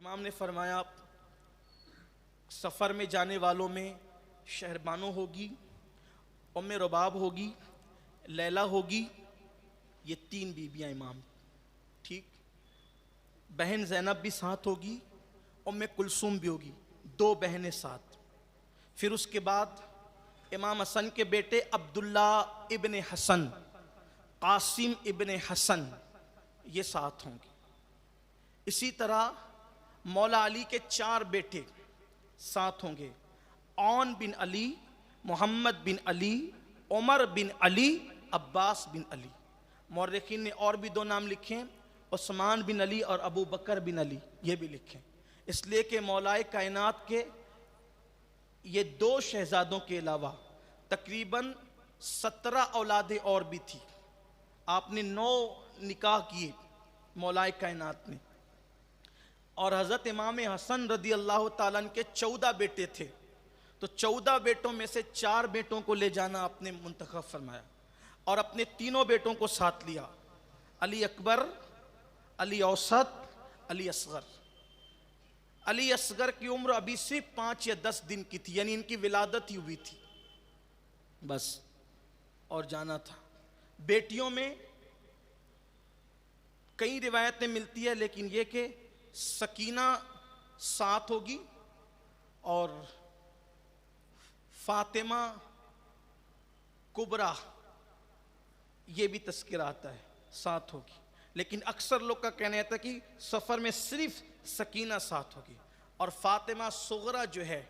امام نے فرمایا سفر میں جانے والوں میں شہربانو ہوگی، ام رباب ہوگی، لیلا ہوگی، یہ 3 بیویاں امام، ٹھیک، بہن زینب بھی ساتھ ہوگی، ام کلثوم بھی ہوگی، 2 بہنیں ساتھ. پھر اس کے بعد امام حسن کے بیٹے عبداللہ ابن حسن، قاسم ابن حسن، یہ ساتھ ہوں گے. اسی طرح مولا علی کے 4 بیٹے ساتھ ہوں گے، عون بن علی، محمد بن علی، عمر بن علی، عباس بن علی. مورخین نے اور بھی 2 نام لکھے ہیں، عثمان بن علی اور ابو بکر بن علی، یہ بھی لکھیں، اس لیے کہ مولائے کائنات کے یہ 2 شہزادوں کے علاوہ تقریباً 17 اولادیں اور بھی تھی. آپ نے 9 نکاح کیے مولائے کائنات نے، اور حضرت امام حسن رضی اللہ تعالیٰ عنہ کے 14 بیٹے تھے، تو 14 بیٹوں میں سے 4 بیٹوں کو لے جانا آپ نے منتخب فرمایا اور اپنے 3 بیٹوں کو ساتھ لیا، علی اکبر، علی اوسط، علی اصغر. علی اصغر کی عمر ابھی صرف 5 یا 10 دن کی تھی، یعنی ان کی ولادت ہی ہوئی تھی بس، اور جانا تھا. بیٹیوں میں کئی روایتیں ملتی ہے، لیکن یہ کہ سکینہ ساتھ ہوگی اور فاطمہ کبریٰ، یہ بھی تذکرہ آتا ہے ساتھ ہوگی، لیکن اکثر لوگ کا کہنا ہے کہ سفر میں صرف سکینہ ساتھ ہوگی، اور فاطمہ صغریٰ جو ہے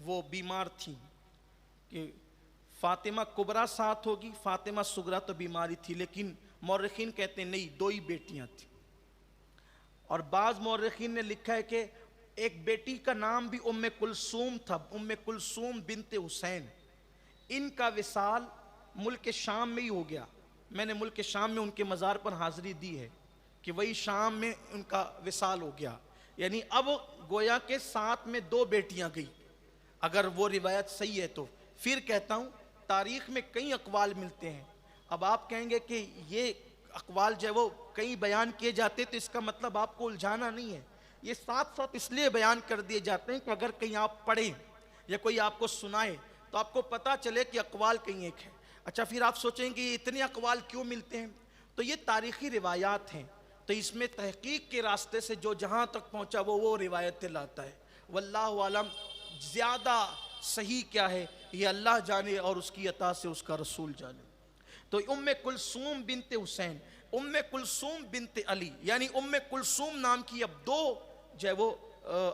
وہ بیمار تھیں، کہ فاطمہ کبریٰ ساتھ ہوگی، فاطمہ صغریٰ تو بیماری تھی، لیکن مورخین کہتے ہیں نہیں، 2 ہی بیٹیاں تھیں. اور بعض مورخین نے لکھا ہے کہ ایک بیٹی کا نام بھی ام کلثوم تھا، ام کلثوم بنت حسین. ان کا وصال ملک شام میں ہی ہو گیا. میں نے ملک شام میں ان کے مزار پر حاضری دی ہے کہ وہی شام میں ان کا وصال ہو گیا، یعنی اب گویا کے ساتھ میں 2 بیٹیاں گئی، اگر وہ روایت صحیح ہے تو. پھر کہتا ہوں تاریخ میں کئی اقوال ملتے ہیں، اب آپ کہیں گے کہ یہ اقوال جو ہے وہ کئی بیان کیے جاتے تو اس کا مطلب آپ کو الجھانا نہیں ہے، یہ ساتھ ساتھ اس لیے بیان کر دیے جاتے ہیں کہ اگر کہیں آپ پڑھیں یا کوئی آپ کو سنائے تو آپ کو پتہ چلے کہ اقوال کہیں ایک ہے. اچھا، پھر آپ سوچیں گے یہ اتنے اقوال کیوں ملتے ہیں؟ تو یہ تاریخی روایات ہیں، تو اس میں تحقیق کے راستے سے جو جہاں تک پہنچا وہ روایتیں لاتا ہے. واللہ عالم زیادہ صحیح کیا ہے یہ اللہ جانے اور اس کی عطا سے اس کا رسول جانے. تو ام کلثوم بنت حسین، ام کلثوم بنت علی، یعنی ام کلثوم نام کی اب 2 جو ہے وہ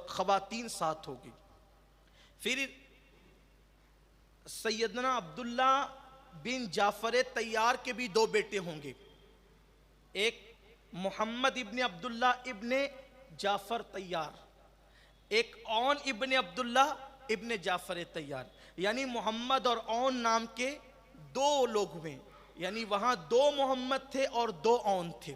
خواتین ساتھ ہوگی. پھر سیدنا عبداللہ بن جعفر طیار کے بھی 2 بیٹے ہوں گے، ایک محمد ابن عبداللہ ابن جعفر طیار، ایک عون ابن عبداللہ ابن جعفر طیار، یعنی محمد اور عون نام کے 2 لوگ ہوئے، یعنی وہاں 2 محمد تھے اور 2 عون تھے،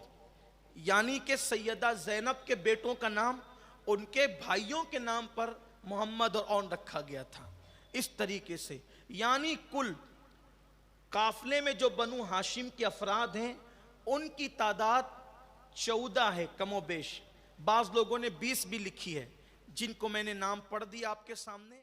یعنی کہ سیدہ زینب کے بیٹوں کا نام ان کے بھائیوں کے نام پر محمد اور عون رکھا گیا تھا. اس طریقے سے یعنی کل قافلے میں جو بنو ہاشم کے افراد ہیں ان کی تعداد 14 ہے کم و بیش، بعض لوگوں نے 20 بھی لکھی ہے، جن کو میں نے نام پڑھ دیا آپ کے سامنے.